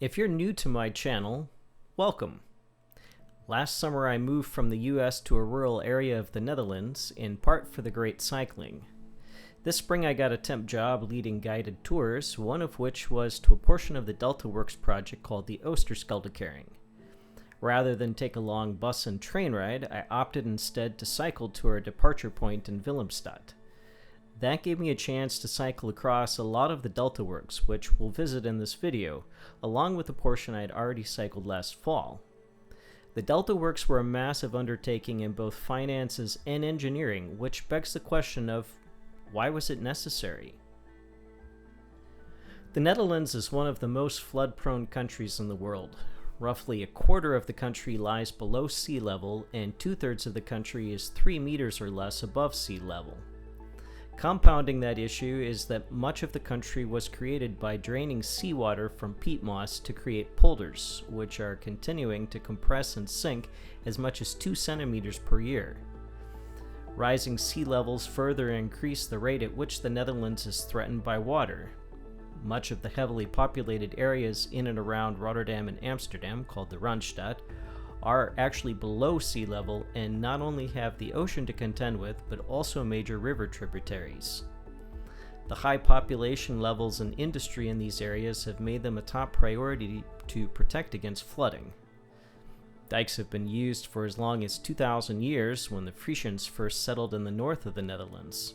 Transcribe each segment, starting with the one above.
If you're new to my channel, welcome. Last summer I moved from the US to a rural area of the Netherlands, in part for the great cycling. This spring I got a temp job leading guided tours, one of which was to a portion of the Delta Works project called the Oosterscheldekering. Rather than take a long bus and train ride, I opted instead to cycle to our departure point in Willemstad. That gave me a chance to cycle across a lot of the Delta Works, which we'll visit in this video, along with the portion I had already cycled last fall. The Delta Works were a massive undertaking in both finances and engineering, which begs the question of, why was it necessary? The Netherlands is one of the most flood-prone countries in the world. Roughly a quarter of the country lies below sea level, and 2/3 of the country is 3 meters or less above sea level. Compounding that issue is that much of the country was created by draining seawater from peat moss to create polders, which are continuing to compress and sink as much as 2 centimeters per year. Rising sea levels further increase the rate at which the Netherlands is threatened by water. Much of the heavily populated areas in and around Rotterdam and Amsterdam, called the Randstad, are actually below sea level and not only have the ocean to contend with, but also major river tributaries. The high population levels and industry in these areas have made them a top priority to protect against flooding. Dikes have been used for as long as 2,000 years when the Frisians first settled in the north of the Netherlands.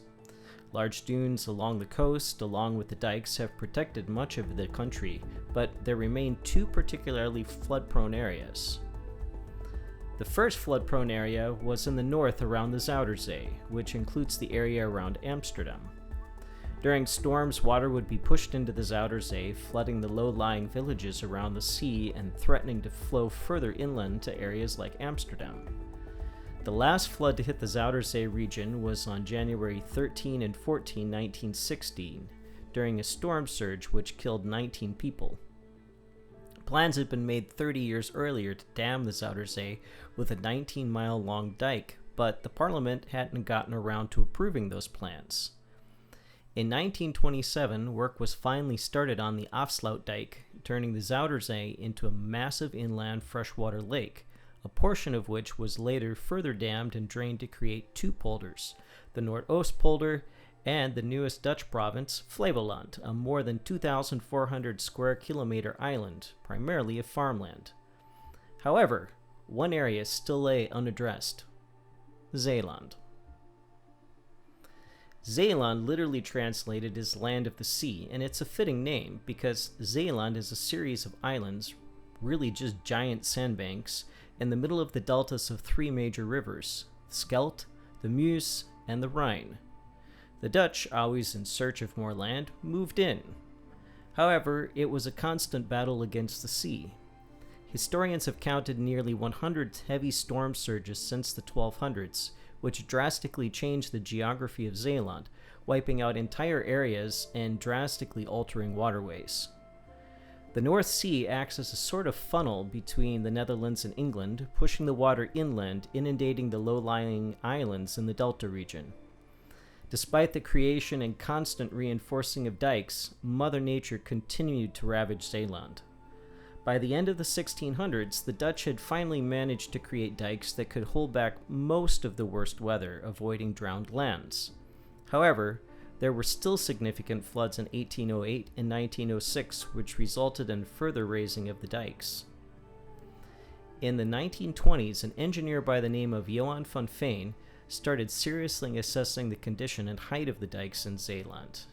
Large dunes along the coast, along with the dikes, have protected much of the country, but there remain 2 particularly flood-prone areas. The first flood-prone area was in the north around the Zuiderzee, which includes the area around Amsterdam. During storms, water would be pushed into the Zuiderzee, flooding the low-lying villages around the sea and threatening to flow further inland to areas like Amsterdam. The last flood to hit the Zuiderzee region was on January 13 and 14, 1916, during a storm surge which killed 19 people. Plans had been made 30 years earlier to dam the Zuiderzee with a 19-mile-long dike, but the Parliament hadn't gotten around to approving those plans. In 1927, work was finally started on the Afsluitdijk, turning the Zuiderzee into a massive inland freshwater lake, a portion of which was later further dammed and drained to create 2 polders, the Noordoostpolder and the newest Dutch province, Flevoland, a more than 2,400 square kilometer island, primarily of farmland. However, one area still lay unaddressed: Zeeland. Zeeland literally translated is land of the sea, and it's a fitting name because Zeeland is a series of islands, really just giant sandbanks, in the middle of the deltas of 3 major rivers: the Scheldt, the Meuse, and the Rhine. The Dutch, always in search of more land, moved in. However, it was a constant battle against the sea. Historians have counted nearly 100 heavy storm surges since the 1200s, which drastically changed the geography of Zeeland, wiping out entire areas and drastically altering waterways. The North Sea acts as a sort of funnel between the Netherlands and England, pushing the water inland, inundating the low-lying islands in the Delta region. Despite the creation and constant reinforcing of dikes, Mother Nature continued to ravage Zeeland. By the end of the 1600s, the Dutch had finally managed to create dikes that could hold back most of the worst weather, avoiding drowned lands. However, there were still significant floods in 1808 and 1906, which resulted in further raising of the dikes. In the 1920s, an engineer by the name of Johan van Veen started seriously assessing the condition and height of the dikes in Zeeland,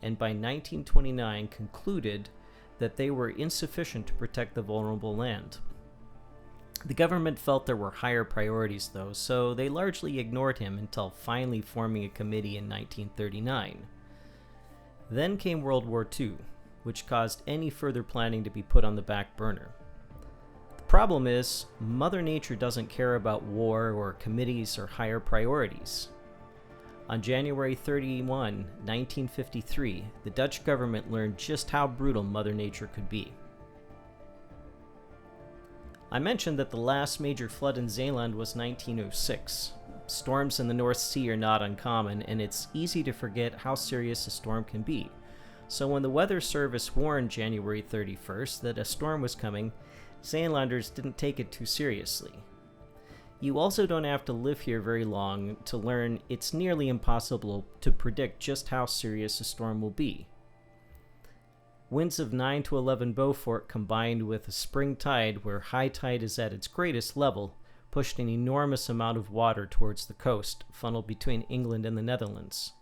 and by 1929 concluded that they were insufficient to protect the vulnerable land. The government felt there were higher priorities though, so they largely ignored him until finally forming a committee in 1939. Then came World War II, which caused any further planning to be put on the back burner. Problem is, Mother Nature doesn't care about war or committees or higher priorities. On January 31, 1953, the Dutch government learned just how brutal Mother Nature could be. I mentioned that the last major flood in Zeeland was 1906. Storms in the North Sea are not uncommon, and it's easy to forget how serious a storm can be. So when the Weather Service warned January 31st that a storm was coming, Zeelanders didn't take it too seriously. You also don't have to live here very long to learn it's nearly impossible to predict just how serious a storm will be. Winds of 9 to 11 Beaufort combined with a spring tide where high tide is at its greatest level pushed an enormous amount of water towards the coast, funneled between England and the Netherlands.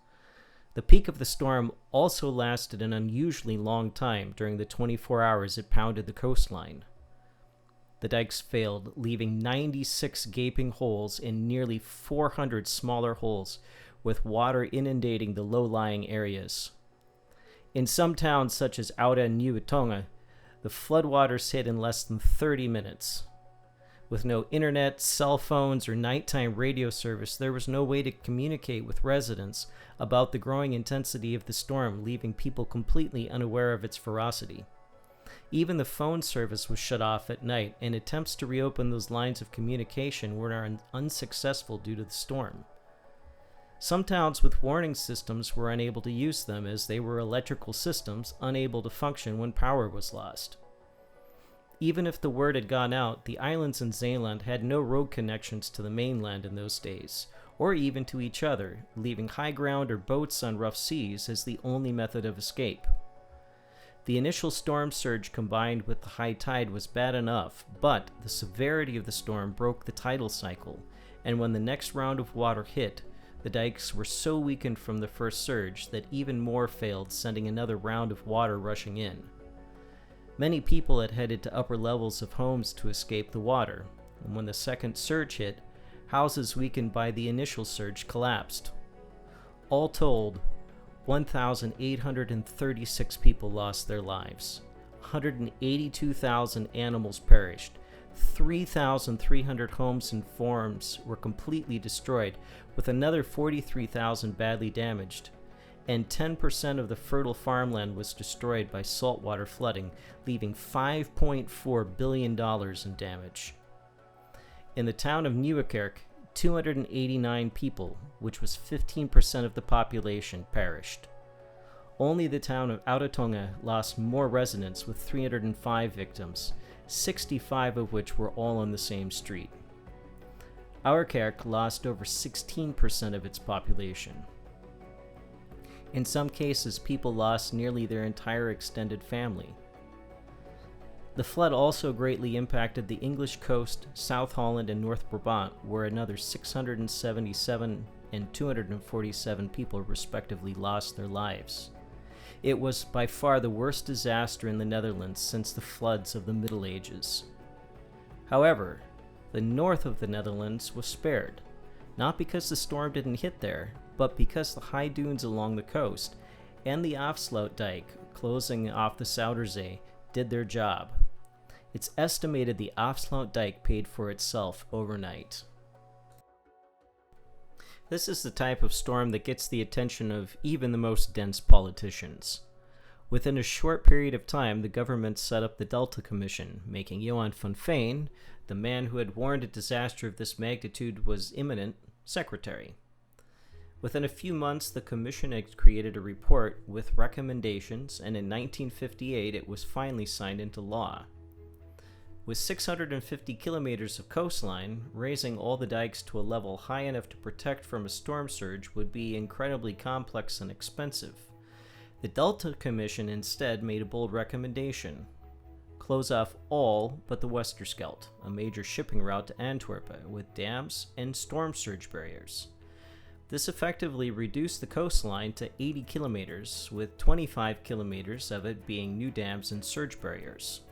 The peak of the storm also lasted an unusually long time during the 24 hours it pounded the coastline. The dikes failed, leaving 96 gaping holes and nearly 400 smaller holes, with water inundating the low-lying areas. In some towns such as Oude and Nieuwe Tonge, the floodwaters hit in less than 30 minutes. With no internet, cell phones, or nighttime radio service, there was no way to communicate with residents about the growing intensity of the storm, leaving people completely unaware of its ferocity. Even the phone service was shut off at night, and attempts to reopen those lines of communication were unsuccessful due to the storm. Some towns with warning systems were unable to use them as they were electrical systems unable to function when power was lost. Even if the word had gone out, the islands in Zeeland had no road connections to the mainland in those days, or even to each other, leaving high ground or boats on rough seas as the only method of escape. The initial storm surge combined with the high tide was bad enough, but the severity of the storm broke the tidal cycle, and when the next round of water hit, the dikes were so weakened from the first surge that even more failed, sending another round of water rushing in. Many people had headed to upper levels of homes to escape the water, and when the second surge hit, houses weakened by the initial surge collapsed. All told, 1,836 people lost their lives, 182,000 animals perished, 3,300 homes and farms were completely destroyed, with another 43,000 badly damaged, and 10% of the fertile farmland was destroyed by saltwater flooding, leaving $5.4 billion in damage. In the town of Nieuwekerk, 289 people, which was 15% of the population, perished. Only the town of Oude Tonge lost more residents with 305 victims, 65 of which were all on the same street. Ouwerkerk lost over 16% of its population. In some cases, people lost nearly their entire extended family. The flood also greatly impacted the English coast, South Holland, and North Brabant, where another 677 and 247 people respectively lost their lives. It was by far the worst disaster in the Netherlands since the floods of the Middle Ages. However, the north of the Netherlands was spared, not because the storm didn't hit there, but because the high dunes along the coast and the Oosterscheldekering closing off the Zuiderzee did their job. It's estimated the Oosterscheldekering paid for itself overnight. This is the type of storm that gets the attention of even the most dense politicians. Within a short period of time, the government set up the Delta Commission, making Johan van Veen, the man who had warned a disaster of this magnitude was imminent, secretary. Within a few months, the commission had created a report with recommendations, and in 1958 it was finally signed into law. With 650 kilometers of coastline, raising all the dikes to a level high enough to protect from a storm surge would be incredibly complex and expensive. The Delta Commission instead made a bold recommendation: close off all but the Oosterschelde, a major shipping route to Antwerp, with dams and storm surge barriers. This effectively reduced the coastline to 80 kilometers, with 25 kilometers of it being new dams and surge barriers.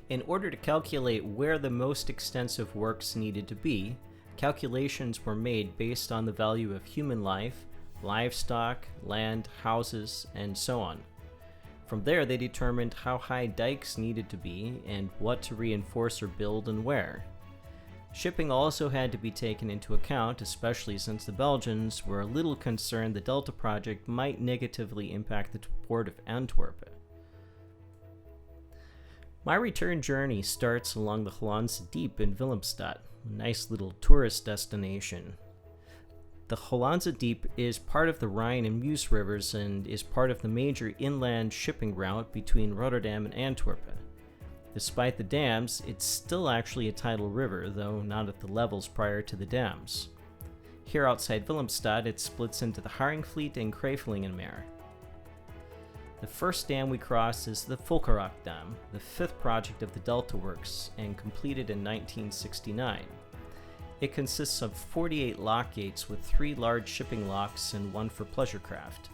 In order to calculate where the most extensive works needed to be, calculations were made based on the value of human life, livestock, land, houses, and so on. From there, they determined how high dikes needed to be and what to reinforce or build and where. Shipping also had to be taken into account, especially since the Belgians were a little concerned the Delta project might negatively impact the port of Antwerp. My return journey starts along the Hollandse Diep in Willemstad, a nice little tourist destination. The Hollandse Diep is part of the Rhine and Meuse rivers and is part of the major inland shipping route between Rotterdam and Antwerp. Despite the dams, it's still actually a tidal river, though not at the levels prior to the dams. Here outside Willemstad, it splits into the Haringvliet and Krevelingenmeer. The first dam we cross is the Volkerak Dam, the fifth project of the Delta Works, and completed in 1969. It consists of 48 lock gates with 3 large shipping locks and 1 for pleasure craft.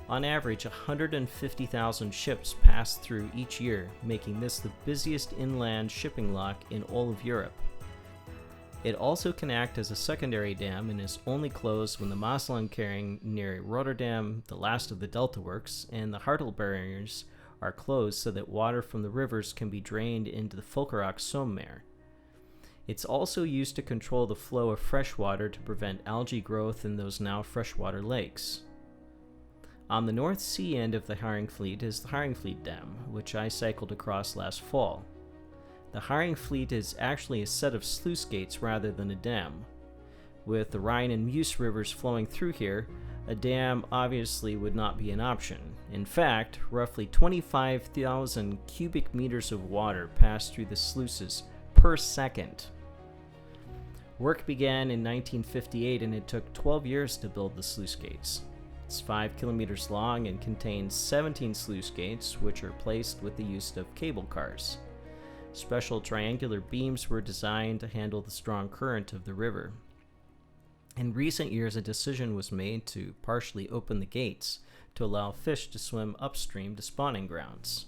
On average, 150,000 ships pass through each year, making this the busiest inland shipping lock in all of Europe. It also can act as a secondary dam and is only closed when the Oosterscheldekering near Rotterdam, the last of the Delta Works, and the Hartel barriers are closed so that water from the rivers can be drained into the Volkerak Sommeer. It's also used to control the flow of fresh water to prevent algae growth in those now freshwater lakes. On the North Sea end of the Haringvliet is the Haringvliet Dam, which I cycled across last fall. The Haringvliet is actually a set of sluice gates rather than a dam. With the Rhine and Meuse rivers flowing through here, a dam obviously would not be an option. In fact, roughly 25,000 cubic meters of water pass through the sluices per second. Work began in 1958 and it took 12 years to build the sluice gates. It's 5 kilometers long and contains 17 sluice gates, which are placed with the use of cable cars. Special triangular beams were designed to handle the strong current of the river. In recent years, a decision was made to partially open the gates to allow fish to swim upstream to spawning grounds.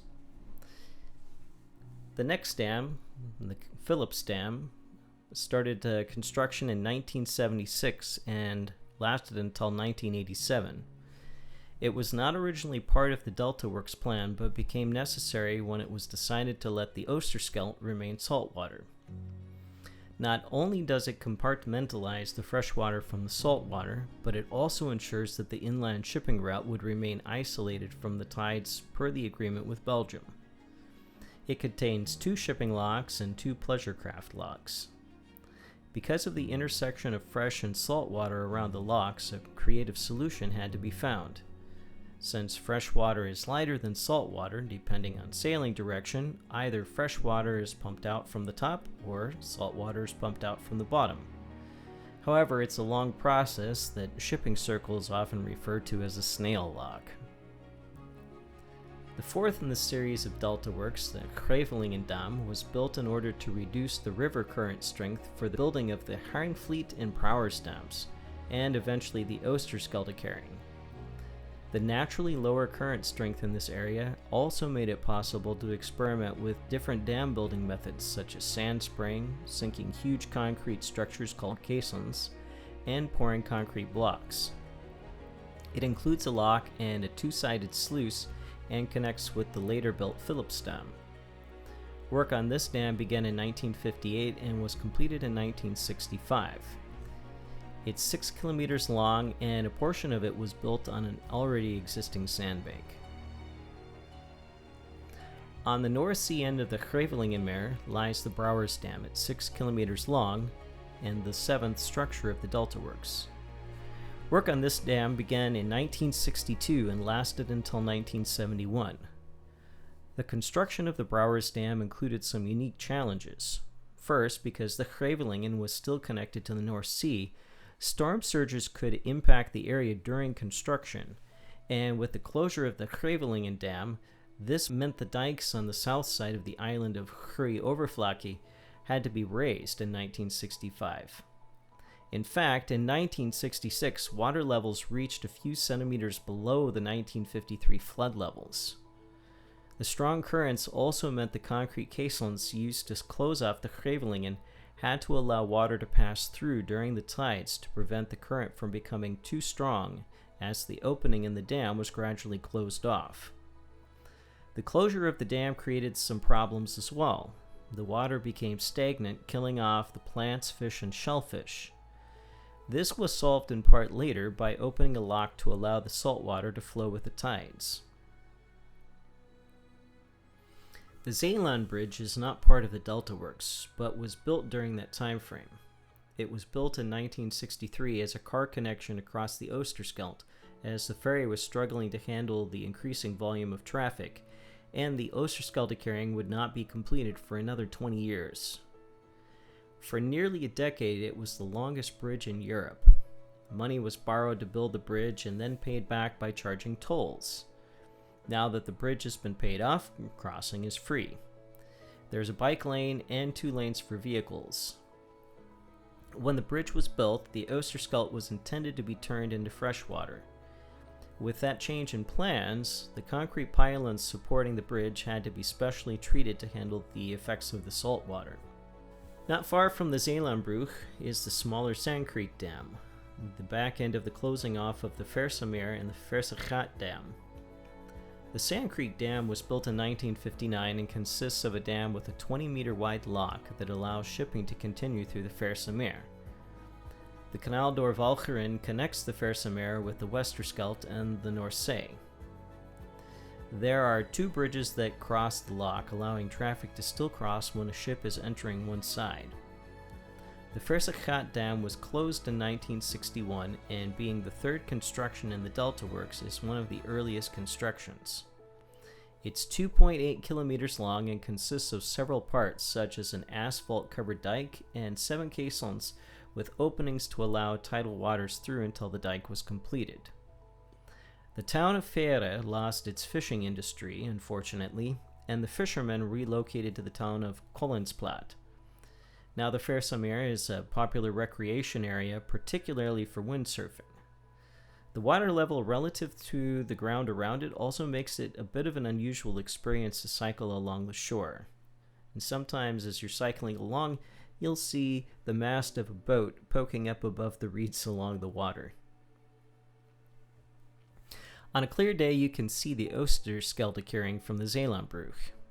The next dam, the Philips Dam, started construction in 1976 and lasted until 1987. It was not originally part of the Delta Works plan, but became necessary when it was decided to let the Oosterschelde remain saltwater. Not only does it compartmentalize the freshwater from the saltwater, but it also ensures that the inland shipping route would remain isolated from the tides per the agreement with Belgium. It contains 2 shipping locks and 2 pleasure craft locks. Because of the intersection of fresh and salt water around the locks, a creative solution had to be found. Since fresh water is lighter than salt water, depending on sailing direction, either fresh water is pumped out from the top or salt water is pumped out from the bottom. However, it's a long process that shipping circles often refer to as a snail lock. The fourth in the series of Delta Works, the Krevelingen Dam, was built in order to reduce the river current strength for the building of the Haringvliet and Brouwers dams, and eventually the Oosterscheldekering. The naturally lower current strength in this area also made it possible to experiment with different dam building methods such as sand spraying, sinking huge concrete structures called caissons, and pouring concrete blocks. It includes a lock and a 2-sided sluice and connects with the later built Philips Dam. Work on this dam began in 1958 and was completed in 1965. It's 6 kilometers long and a portion of it was built on an already existing sandbank. On the North Sea end of the Krevelingenmeer lies the Brouwers Dam at 6 kilometers long and the 7th structure of the Delta Works. Work on this dam began in 1962 and lasted until 1971. The construction of the Brouwers Dam included some unique challenges. First, because the Krevelingen was still connected to the North Sea, storm surges could impact the area during construction, and with the closure of the Krevelingen Dam, this meant the dikes on the south side of the island of Overflake had to be raised in 1965. In fact, in 1966, water levels reached a few centimeters below the 1953 flood levels. The strong currents also meant the concrete caissons used to close off the Krevelingen had to allow water to pass through during the tides to prevent the current from becoming too strong as the opening in the dam was gradually closed off. The closure of the dam created some problems as well. The water became stagnant, killing off the plants, fish, and shellfish. This was solved in part later by opening a lock to allow the salt water to flow with the tides. The Zeeland Bridge is not part of the Delta Works, but was built during that time frame. It was built in 1963 as a car connection across the Oosterschelde, as the ferry was struggling to handle the increasing volume of traffic, and the Oosterscheldekering would not be completed for another 20 years. For nearly a decade, it was the longest bridge in Europe. Money was borrowed to build the bridge and then paid back by charging tolls. Now that the bridge has been paid off, crossing is free. There's a bike lane and 2 lanes for vehicles. When the bridge was built, the Oosterschelde was intended to be turned into fresh water. With that change in plans, the concrete pylons supporting the bridge had to be specially treated to handle the effects of the salt water. Not far from the Zeeland is the smaller Sandkreek Dam, the back end of the closing off of the Velomobile and the Oosterscheldekering Dam. The Sandkreek Dam was built in 1959 and consists of a dam with a 20-meter wide lock that allows shipping to continue through the Velomobile. The Canal door Valcheren connects the Velomobile with the Oosterschelde and the Noordzee. There are 2 bridges that cross the lock, allowing traffic to still cross when a ship is entering one side. The Oosterscheldekering Dam was closed in 1961, and being the 3rd construction in the Delta Works, is one of the earliest constructions. It's 2.8 kilometers long and consists of several parts, such as an asphalt-covered dike and 7 caissons with openings to allow tidal waters through until the dike was completed. The town of Veere lost its fishing industry, unfortunately, and the fishermen relocated to the town of Kollensplaat. Now the Velomobile is a popular recreation area, particularly for windsurfing. The water level relative to the ground around it also makes it a bit of an unusual experience to cycle along the shore. And sometimes as you're cycling along, you'll see the mast of a boat poking up above the reeds along the water. On a clear day, you can see the Oosterscheldekering from the Zeeland.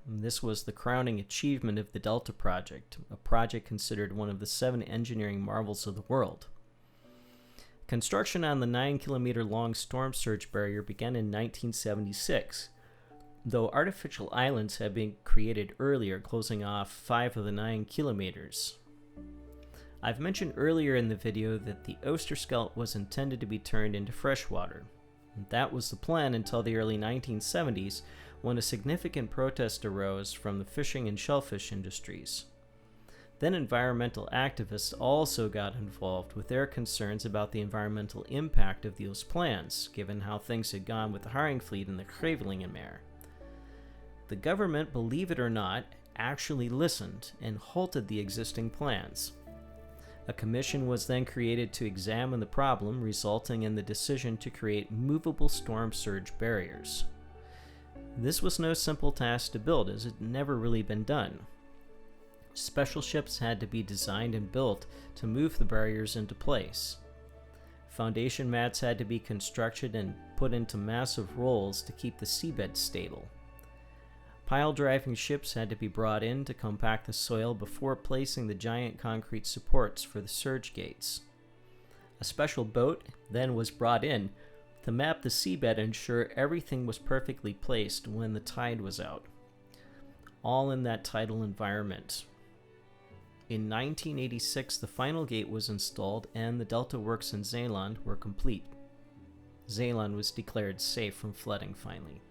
This was the crowning achievement of the Delta Project, a project considered one of the 7 engineering marvels of the world. Construction on the 9-kilometer-long storm surge barrier began in 1976, though artificial islands had been created earlier, closing off 5 of the 9 kilometers. I've mentioned earlier in the video that the Oosterschelde was intended to be turned into freshwater. That was the plan until the early 1970s, when a significant protest arose from the fishing and shellfish industries. Then environmental activists also got involved with their concerns about the environmental impact of those plans, given how things had gone with the Haringvliet and the Grevelingenmeer. The government, believe it or not, actually listened and halted the existing plans. A commission was then created to examine the problem, resulting in the decision to create movable storm surge barriers. This was no simple task to build, as it had never really been done. Special ships had to be designed and built to move the barriers into place. Foundation mats had to be constructed and put into massive rolls to keep the seabed stable. Pile-driving ships had to be brought in to compact the soil before placing the giant concrete supports for the surge gates. A special boat then was brought in to map the seabed and ensure everything was perfectly placed when the tide was out, all in that tidal environment. In 1986, the final gate was installed and the Delta Works in Zeeland were complete. Zeeland was declared safe from flooding finally.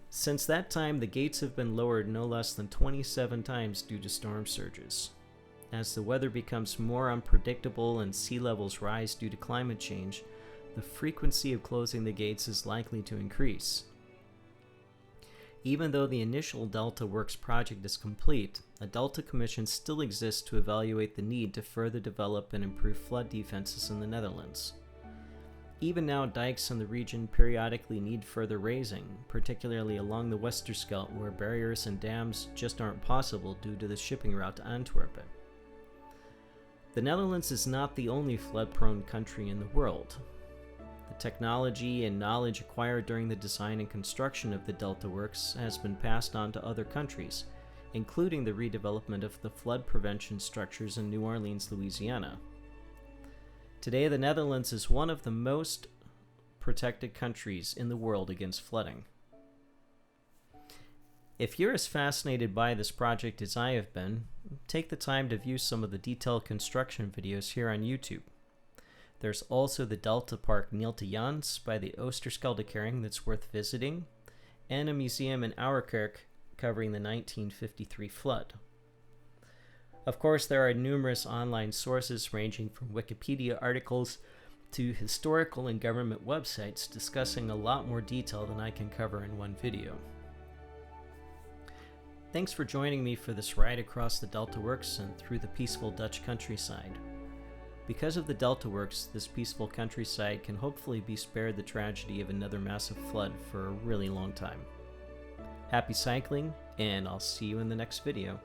Since that time, the gates have been lowered no less than 27 times due to storm surges. As the weather becomes more unpredictable and sea levels rise due to climate change, the frequency of closing the gates is likely to increase. Even though the initial Delta Works project is complete, a Delta Commission still exists to evaluate the need to further develop and improve flood defenses in the Netherlands. Even now, dikes in the region periodically need further raising, particularly along the Oosterschelde, where barriers and dams just aren't possible due to the shipping route to Antwerp. The Netherlands is not the only flood-prone country in the world. The technology and knowledge acquired during the design and construction of the Delta Works has been passed on to other countries, including the redevelopment of the flood prevention structures in New Orleans, Louisiana. Today, the Netherlands is one of the most protected countries in the world against flooding. If you're as fascinated by this project as I have been, take the time to view some of the detailed construction videos here on YouTube. There's also the Delta Park Neelte Jans by the Oosterscheldekering that's worth visiting, and a museum in Ouwerkerk covering the 1953 flood. Of course, there are numerous online sources ranging from Wikipedia articles to historical and government websites discussing a lot more detail than I can cover in one video. Thanks for joining me for this ride across the Delta Works and through the peaceful Dutch countryside. Because of the Delta Works, this peaceful countryside can hopefully be spared the tragedy of another massive flood for a really long time. Happy cycling, and I'll see you in the next video.